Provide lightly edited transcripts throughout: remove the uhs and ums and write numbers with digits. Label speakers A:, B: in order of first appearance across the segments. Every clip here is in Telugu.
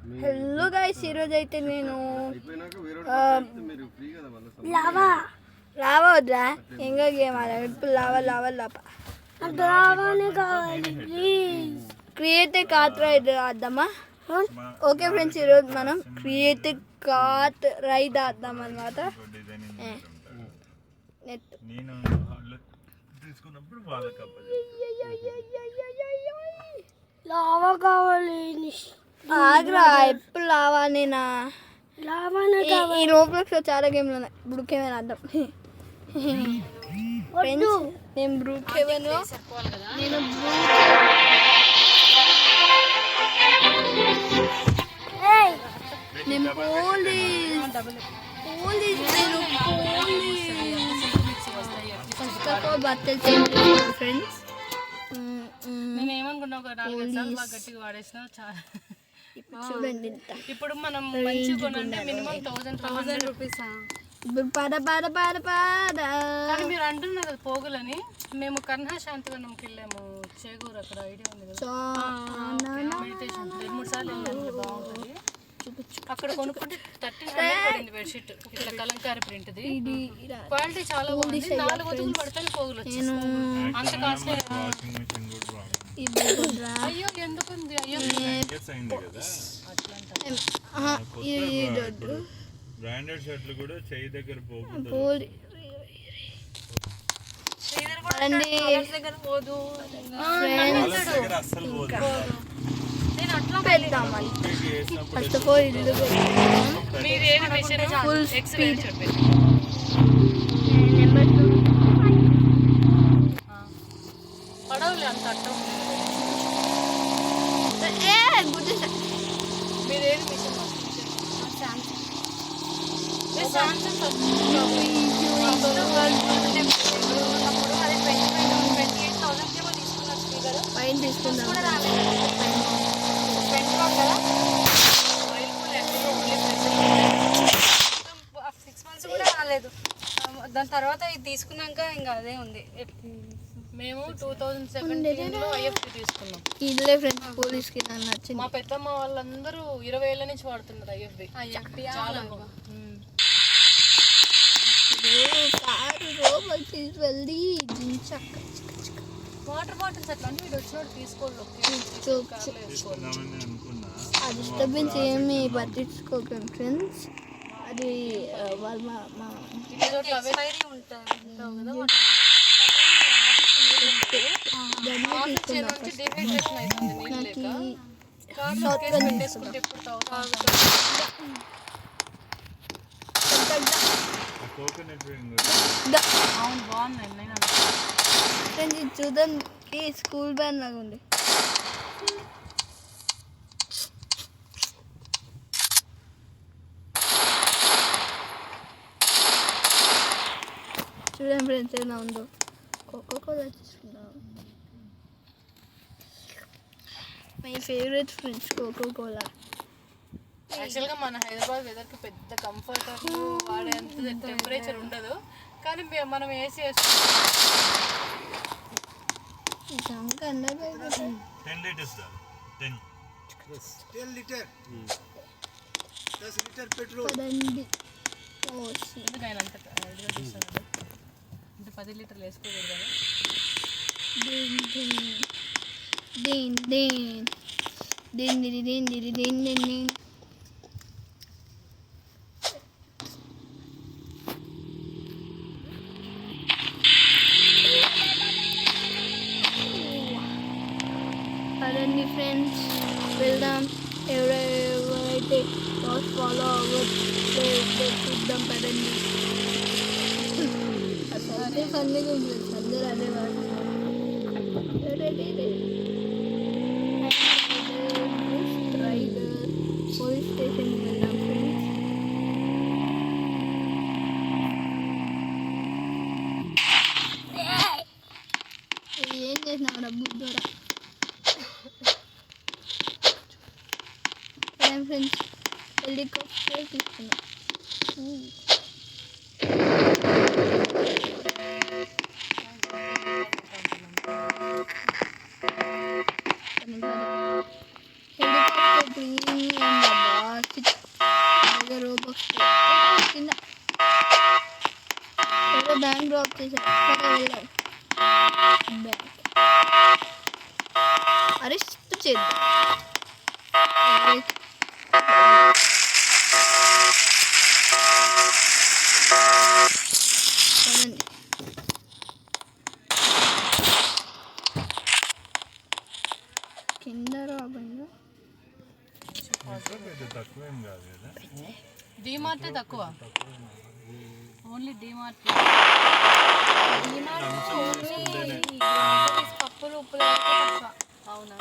A: హలో గైస్, ఈరోజు అయితే నేను లావా వద్దా ఇంకా గేమ్ ఆడాలి. ఇప్పుడు లావానే కావాలి. క్రియేట్ కార్ట్ రైడ్ ఆద్దామా? ఓకే ఫ్రెండ్స్, ఈరోజు మనం క్రియేట్ కార్ట్ రైడ్ ఆద్దాం అన్నమాట. లావా కావాలి. ఆగ్రా ఎప్పుడు లావానేనా? ఈ రోబ్లాక్స్ లో చాలా గేమ్లు ఉన్నాయి. బ్రూకేవెన్ ఆడదాం. ఫ్రెండ్స్, నేను బ్రూకేవెన్ నేను పోలీస్ ఫస్ట్ ఆఫ్ ఆల్ బట్టలు చేయండి ఫ్రెండ్స్.
B: నేను ఏమనుకున్నా, ఒక 4 సార్లు బాగా గట్టిగా వాడేసిన చాలా.
A: చూడండి,
B: ఇప్పుడు మనం మంచిగా కొనంటే మినిమం 1000 రూపీస్. కానీ మీరు అంటున్నారు కదా పోగులని. మేము కన్హా శాంతివనంకి వెళ్ళాము, చేగూరు, అక్కడ ఐడియా ఉంది కదా, మెడిటేషన్ 2-3 సార్లు వెళ్ళాము. బాగుంటుంది. అక్కడ కొనుక్కుంటే 1300 పడింది బెడ్షీట్. ఇట్లా కలంకారీ ప్రింట్ది, క్వాలిటీ చాలా బాగుంది. 4 వతుకులు పడితే పోగులు వచ్చేసి అంత కాస్ట్లీ. అయ్యో ఎందుకుంది? అయ్యో
C: బ్రాండెడ్ షర్ట్లు కూడా చేయి దగ్గర పోదు.
A: ఫస్ట్ ఆఫ్ ఆల్ ఇల్లు ఫుల్ స్పీడ్.
B: పడవలే అంత అట్టం. మీరేది మిషన్?
A: పైన తీసుకుందాం.
B: 6 months కూడా రాలేదు. దాని తర్వాత ఇది తీసుకున్నాక ఇంకా అదే ఉంది. మేము 2017లో ఐఎఫ్బి తీసుకున్నాం.
A: ఇల్లే ఫ్రెండ్స్, పోలీస్కి నన్ను నచ్చింది.
B: మా పెద్దమ్మ వాళ్ళందరూ 20 ఏళ్ళ నుంచి వాడుతున్నారు ఐఎఫ్బి. చాలా వాటర్ బాటిల్స్ అట్లా అంటే వీడు వచ్చినట్టు తీసుకోవాలి.
A: డిస్టర్బెన్స్ ఏమి పట్టించుకోకండి ఫ్రెండ్స్. అది వాళ్ళ చూద్దానికి స్కూల్ బ్యాన్ లాగా ఉంది. చూడండి ఫ్రెండ్స్ ఎలా ఉందో. కోకోకోలా తీసుకుందాం. My favourite friends Coca Cola.
B: యాక్చువల్గా మన హైదరాబాద్ వెదర్కి పెద్ద కంఫర్టర్ వాడేంత టెంపరేచర్ ఉండదు, కానీ మనం ఏసీ వేసుకుంటాం.
C: 10 లీటర్స్ 10 లీటర్ 10 లీటర్ పెట్రోల్.
B: ఆయన అంత ఐడియా చూస్తాను అంటే 10 లీటర్లు వేసుకోకూడదు కదా.
A: పదండి ఫ్రెండ్స్, వెళ్దాం. ఎవరైతే ఫాలో అవ్వట్లే చూద్దాం. పదండి. అదే ఫన్నీగా ఉంది. అందరూ అదే వాడు పోలీస్ స్టేషన్కి వెళ్దాం ఫ్రెండ్స్. ఏం చేసినా డబ్బు ద్వారా ఫ్రెండ్స్. హెలికాప్టర్ తీసుకున్నాం. హెలికాప్టర్ బ్యాంక్ డ్రాప్ చేశారు. అరెస్ట్ చేద్దాం. కింద రాబండి.
C: తక్కువేం కాదు కదా,
B: డిమార్టే తక్కువ, ఓన్లీ డిమార్ట్. పప్పులు ఉప్పులు అవునా?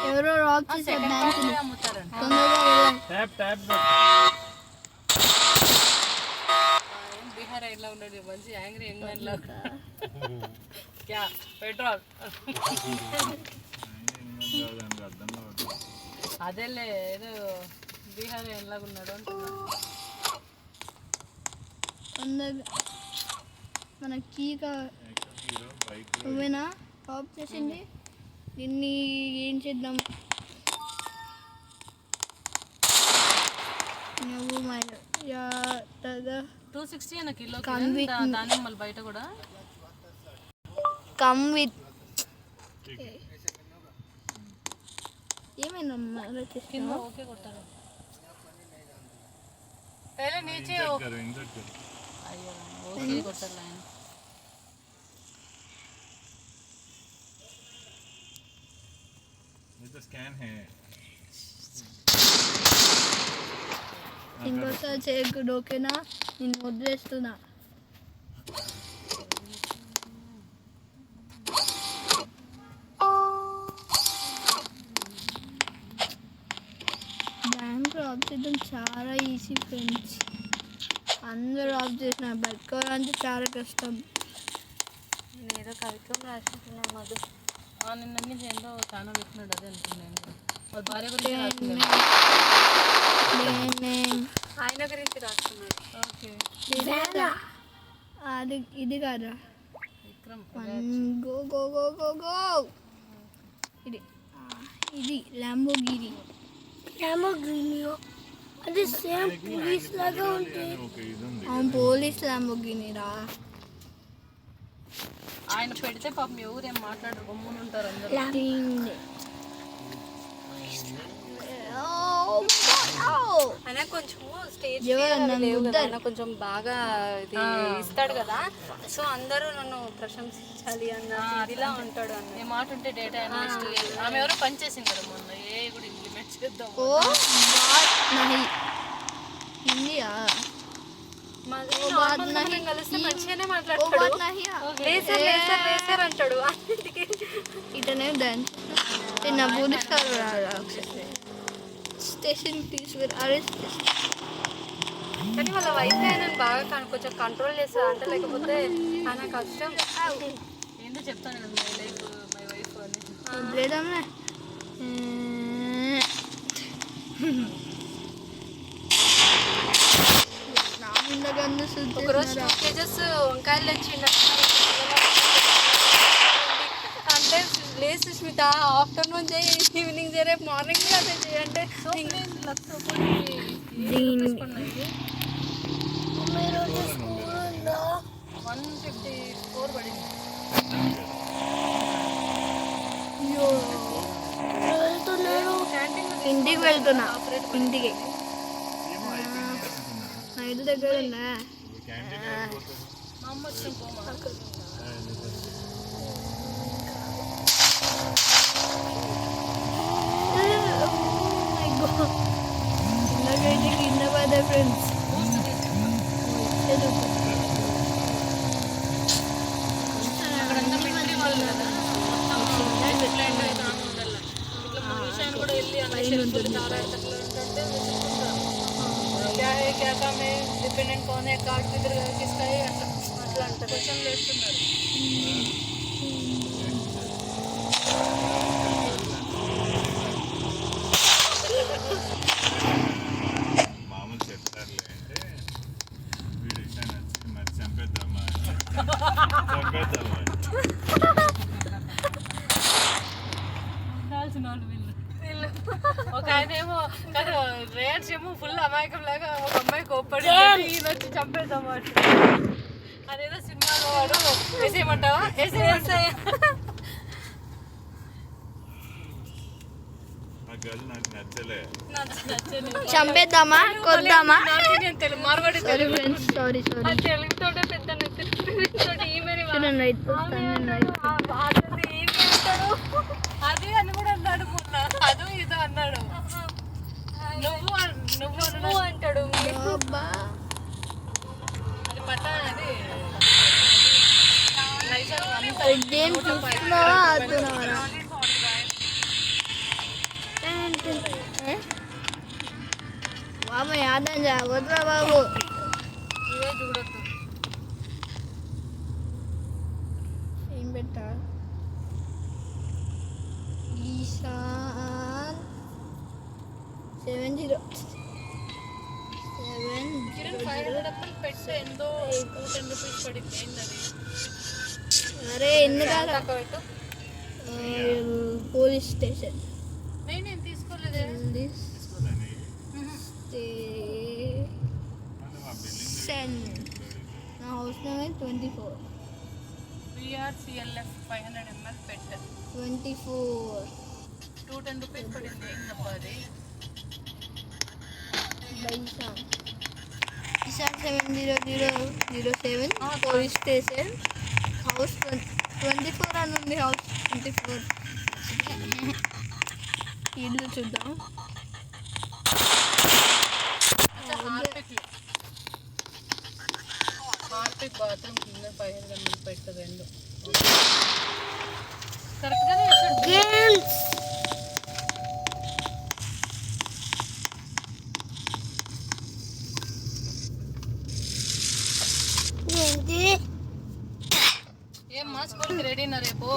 A: ఎవరో రాక్ చేశారు బ్యాంక్.
B: బీహార్ ఎట్లా ఉన్నాడు, మంచి యాంగ్రీ యంగ్ మ్యాన్ లా. క్యా పెట్రోల్
C: అర్థం కావట్లేదు.
B: అదేలే ఏదో బీహార్ ఎలాగ ఉన్నాడు అంటున్నా.
A: మన కీగా నువ్వేనా ఆఫ్ చేసింది? దీన్ని ఏం చేద్దాం? నువ్వు
B: 260 అన్న కిలో. దాని మళ్ళీ బయట కూడా
A: కమ్ విత్ ఏమైనా
B: కింద ఓకే కొట్టారు. पहले नीचे हो,
C: इंसर्ट करो.
B: अయ్యో ఓకే కొట్టారు లైన్.
C: ये तो स्कैन है.
A: ఇంకోసారి చేయకూడదు, ఓకేనా? నేను వదిలేస్తున్నా. బ్యాంక్ ఆఫ్ చేయడం చాలా ఈజీ ఫ్రెండ్స్. అందరూ ఆఫ్ చేసిన బతకాలంటే చాలా కష్టం.
B: నేను ఏదో కవిత్వం రాసుకుంటున్నాను మధు. నిన్న నుంచి ఏందో చాలా పెట్టినాడు, అదే అనుకున్నాను. భార్య గురించి రాసుకున్నాడు, ఆయన గురించి రాసుకున్నాడు. ఓకే
A: అది ఇది కాదా
B: Vikram.
A: Go go go go go. ఇది ఇది ల్యాంబోగిని. అది సేమ్ పోలీస్ లాగా ఉంటుంది. అవును, పోలీస్ ల్యాంబోగిని రా.
B: ఆయన పెడితే పాపం ఎవరేం మాట్లాడరు, గమ్మున ఉంటారు అందరూ. ఆయన కొంచెం స్టేజ్ కొంచెం బాగా ఇది ఇస్తాడు కదా, సో అందరూ నన్ను ప్రశంసించాలి అన్న ఇదిలా ఉంటాడు అన్న. ఏ మాట ఉంటే డేటా అనలిస్ట్. ఆమె ఎవరో పని చేసింది కదా మొన్న, ఏ కూడా ఇంప్లిమెంట్ చేద్దాం.
A: ఓ హిందీయా?
B: కలిస్తే మంచిగానే మాట్లాడతాడు, అంటాడు.
A: ఇటనే డాన్స్ నా పోలీస్ స్టేషన్ తీసుకుని అరెస్ట్ చేస్తాను.
B: కానీ వాళ్ళ వైఫ్ ఆయన బాగా కొంచెం కంట్రోల్ చేస్తారు అంటే, లేకపోతే ఆయన కష్టం. ఏంటో చెప్తాను కదా, మై లైఫ్ మై వైఫ్ అని.
A: లేదమ్మా నా ముందుగా
B: ఒకరోజు 2 kgs వంకాయలు తెచ్చిండు అంటే, లేదు సుష్మిత ఆఫ్టర్నూన్ చేయి, ఈవినింగ్ చేయి, రేపు మార్నింగ్ కూడా అదే చేయి అంటే 154 పడింది.
A: ఇంటికి వెళ్తున్నా, ఇంటికి 5 దగ్గర ఉన్నా.
B: మా అమ్మ వచ్చిన పోమా.
A: ఇలాగైతే కింద పడే ఫ్రెండ్స్.
B: అక్కడంతా మిలిటరీ వాళ్ళు కదా, కూడా వెళ్ళి क्या है क्या काम है, डिपेंडेंट कौन है, कार्ड किधर किसका है, అట్లా అంట క్వశ్చన్ వేస్తున్నారు.
C: మామూలు చెప్తారులే అంటే వీడు ఇట్లా నచ్చి మరి చంపేద్దామా
B: ఉండాల్సిన వాళ్ళు వీళ్ళు. ఒక ఆయన ఏమో కానీ రేట్స్ ఏమో ఫుల్ అమాయకం లాగా ఒక అమ్మాయి కోప్పడి ఈయన వచ్చి చంపేద్దాం అంటే అదేదో సినిమాలో వాడు వేసేయమంటావా వేసేయ
C: ఆ గర్ల్ నాకు నచ్చలే.
A: చంపేద్దామా కొద్దామా?
B: Marwadi
A: sorry friends, sorry sorry.
B: తెలుగుతోటే పెద్ద
A: చూడండి రైట్
B: అది అని కూడా అన్నాడు మొన్న. అదో ఇదో అన్నాడు. నువ్వు అంటాడు. అది పట్టా అది
A: గేమ్ చూస్తున్నావా ఆడుతున్నావా? బాబు యాదం వద్దురా బాబు.
B: ఇవే చూడొద్దు.
A: ఏం పెట్టా? ఈశాన్ 70
B: కిరణ్ 500 అప్పలు పెట్టు. ఎంతో 210 రూపీస్ పడింది. ఏంటది?
A: అరే ఎందుకు పోలీస్ స్టేషన్
B: నేను తీసుకోలేదే.
A: నా హౌస్ నెంబర్ 24
B: BRCLF 500 ml పెట్టు.
A: 24
B: 210 రూపీస్ పడింది. ఏంటబ్బా అది?
A: ఈశాన్ 70007 పోలీస్ స్టేషన్ హౌస్ 24 అని ఉంది. హౌస్ 24 ఇల్లు చూద్దాం.
B: హార్పిక్ బాత్రూమ్ కింద 500 ml పెట్టు. రెండు కరెక్ట్గానే వేసాడు.
A: ఏంటి
B: ఏమ్మా స్కూల్కి రెడీనా రేపు?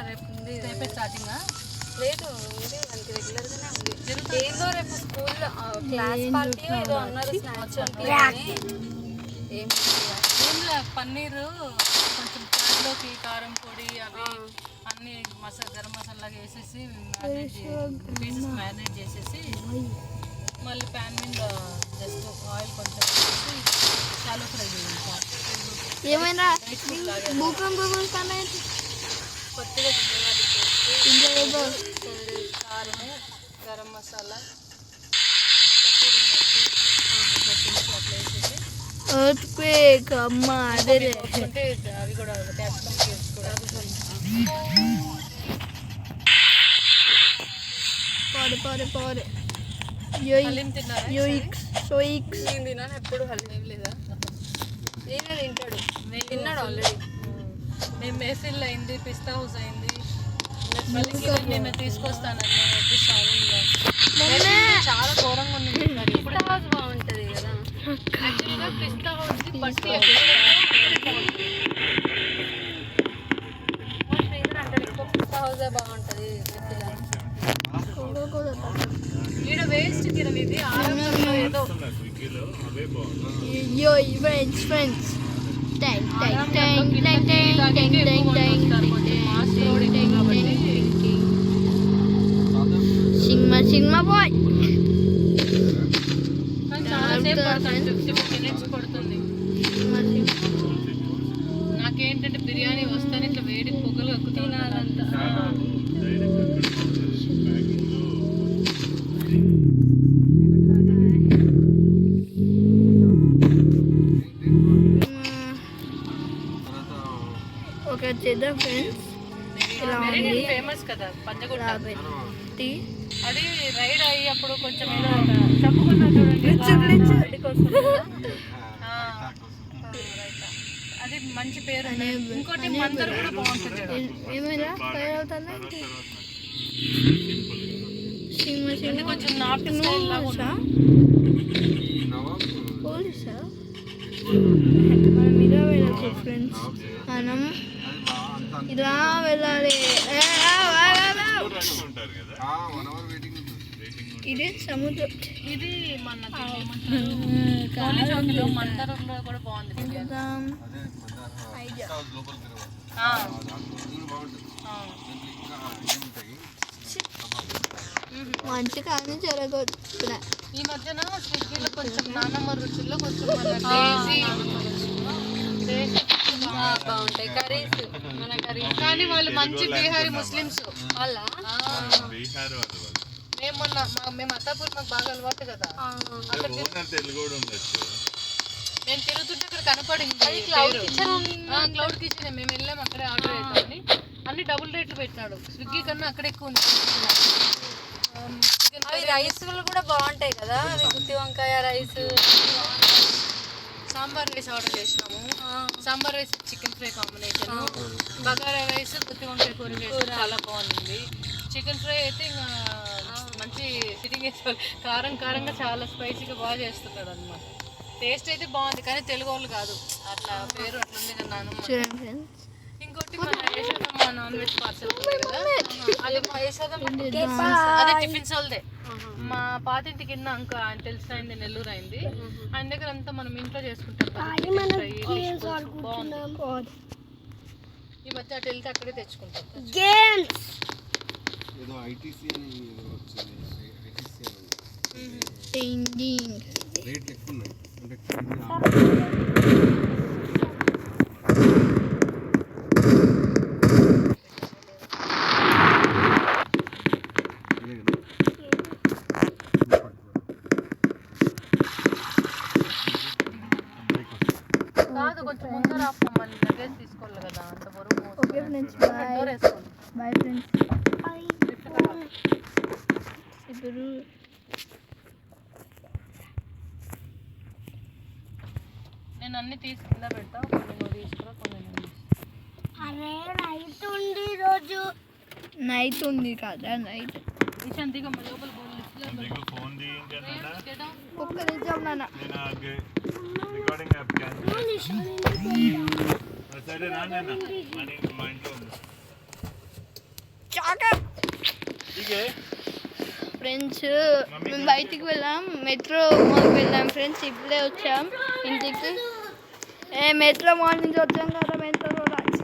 B: రేపు ఉంది. రేపే స్టార్టింగా? లేదు, ఉంది మనకి రెగ్యులర్గానే ఉంది. ఏందో రేపు స్కూల్లో క్లాస్ పార్టీ ఏదో అన్నారు. స్నాక్స్ ఏంలే పన్నీరు కొంచెం చాట్లోకి కారం పొడి అవి అన్నీ గరం మసాలాగా వేసేసి పీసెస్ మ్యారినేట్ చేసేసి మళ్ళీ ప్యాన్ మీద జస్ట్ ఆయిల్ కొంచెం వేసి షాలో ఫ్రై చేయాలి.
A: ఏమైనా భూకంప
B: కొద్దిగా కారము గరం మసాలా
A: అమ్మ అదే
B: అంటే అవి కూడా క్యాప్సికమ్ పేస్ట్ కూడా
A: పాడు
B: హలీం తిన్నారా? నేను తిన్నాను. ఎప్పుడు హలీం లేదా? నేనే తింటాడు. నేను తిన్నాడు ఆల్రెడీ. నేను మేఫిల్ అయింది, పిస్తా హౌస్ అయింది. మళ్ళీ నిన్న తీసుకొస్తానండి. చాలా ఘోరంగా ఉంది. పిస్తా హౌస్ బాగుంటుంది కదా. యాక్చువల్గా పిస్తా హౌస్ బట్టి పిస్తా హౌసే బాగుంటుంది. ఈడ వేస్ట్ కిరణ్ ఇది ఆరంభంలో ఏదో
C: స్విగ్గీలో అవే బాగుంది.
A: Yo, friends. Dang. Sigma boy.
B: చాలా సేపు పడుతుంది. 50 minutes పడుతుంది. నాకేంటంటే బిర్యానీ వస్తాను ఇట్లా వేడి పొగలు ఎక్కుతున్నారంతా.
A: ఓకే చేద్దాం ఫ్రెండ్స్.
B: ఫేమస్ కదా పంజగుట్ట.
A: టీ
B: అది రైడ్ అయ్యేప్పుడు కొంచెం ఏదో తప్పుకున్నా చూడండి. అది మంచి పేరు. ఇంకోటి మందరు కూడా బాగుంటుంది.
A: ఏమైనా ఫైర్ అవుతుందా?
B: కొంచెం నార్త్ స్టైల్ లాగా
A: పోలీసా? మనం ఇలా వెళ్ళచ్చు ఫ్రెండ్స్. మనం ఇలా వెళ్ళాలి. ఇది సముద్రం.
B: ఇది మన చౌకీలో మందరంలో కూడా బాగుంది.
A: మంచి కానీ జరగొచ్చుకున్నా.
B: ఈ మధ్యన స్విగ్గీలో కొంచెం నానమ్మ రుచుల్లో కొంచెం మన దేశీ
D: బాగుంటాయి కర్రీస్, మన కర్రీస్.
B: కానీ వాళ్ళు మంచి బీహారీ ముస్లిమ్స్
D: వాళ్ళ
C: బీహార్ వాళ్ళు
B: మేము మేము అత్తాపూర్ మాకు బాగా అలవాటు కదా.
C: ఓనర్ తెలుగు కూడా ఉండొచ్చు.
B: నేను తిరుగుతుంటే ఇక్కడ కనపడింది క్లౌడ్ కిచెన్. మేము వెళ్ళాము అక్కడే ఆర్డర్ చేద్దామని. అన్ని డబుల్ రేట్లు పెట్టినాడు. స్విగ్గీ కన్నా అక్కడ ఎక్కువ ఉంది.
D: అవి రైస్లు కూడా బాగుంటాయి కదా, అవి గుత్తి వంకాయ రైస్.
B: సాంబార్ రైస్ ఆర్డర్ చేసినాము. Sambar rice chicken fry combination. Bagara rice గుత్తి వంకాయ కూర చేసి చాలా బాగుంది. చికెన్ ఫ్రై అయితే ఇంకా మంచి సిట్టింగ్ వేసుకోవాలి. కారం కారంగా చాలా స్పైసీగా బాగా చేస్తున్నాడు అనమాట. టేస్ట్ అయితే బాగుంది కానీ తెలుగు వాళ్ళు కాదు. అట్లా పేరు అట్లుంది కదా నాన్న. ఇంకోటి మన యశోదమ్మ నాన్ వెజ్ పార్సల్ కదా, అది మా యశోదమ్మ అదే టిఫిన్స్ వాళ్ళదే. మా పాతింటి కింద అంక ఆయన తెలిసిన అయింది, నెల్లూరు అయింది. ఆయన దగ్గర అంతా మనం ఇంట్లో చేసుకుంటాం. బాగుంది. ఈ మధ్య అటు వెళ్తే అక్కడే తెచ్చుకుంటాం.
E: రేట్లు ఎక్కువ ఉన్నాయి అంటే
B: కాదు కొంచెం ముందర మమ్మల్ని లగేజ్ తీసుకోవాలి కదా, అంత బరువు
A: okay friends bye bye friends. ఇప్పుడు
B: నేను అన్ని తీసి కింద పెడతా. కొన్ని నువ్వు తీసుకురా, కొన్ని నేను
A: నైట్ ఉంది కదా, నైట్
B: ఇచ్చంతిగా లోపల
C: నీకు ఫోన్ ది ఇంకా
A: ఒక్క నిమిషం నాన్న.
C: నేను రికార్డింగ్ యాప్ సరే రానన్న మనీ మా ఇంట్లో ఉంది.
A: ఫ్రెండ్స్ మేము బయటికి వెళ్ళాం, మెట్రో మాల్కి వెళ్ళాం ఫ్రెండ్స్. ఇప్పుడే వచ్చాం ఇంటికి. మెట్రో మాల్ నుంచి వచ్చాం కదా, మెట్రో రాజు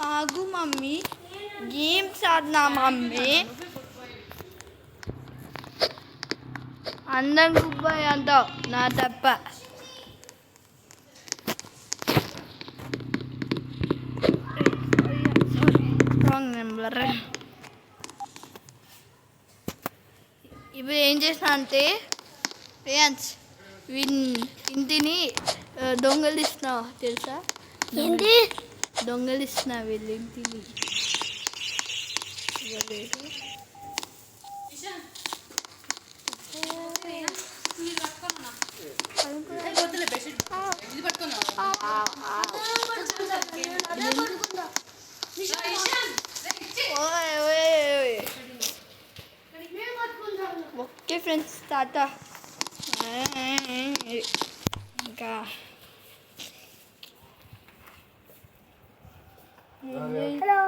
A: ఆగు మమ్మీ, గేమ్స్ ఆడినా మమ్మీ. అందం గుబ్బాయి అంటావు, నా తప్ప. Wrong number. ఇప్పుడు ఏం చేసిన అంటే ఫ్రెండ్స్ ఇంటిని దొంగలిస్తున్నా తెలుసా? ఏంటి దొంగలిస్తున్నా వీళ్ళు ఇంటిని. Okay friends Tata. ఇంకా హలో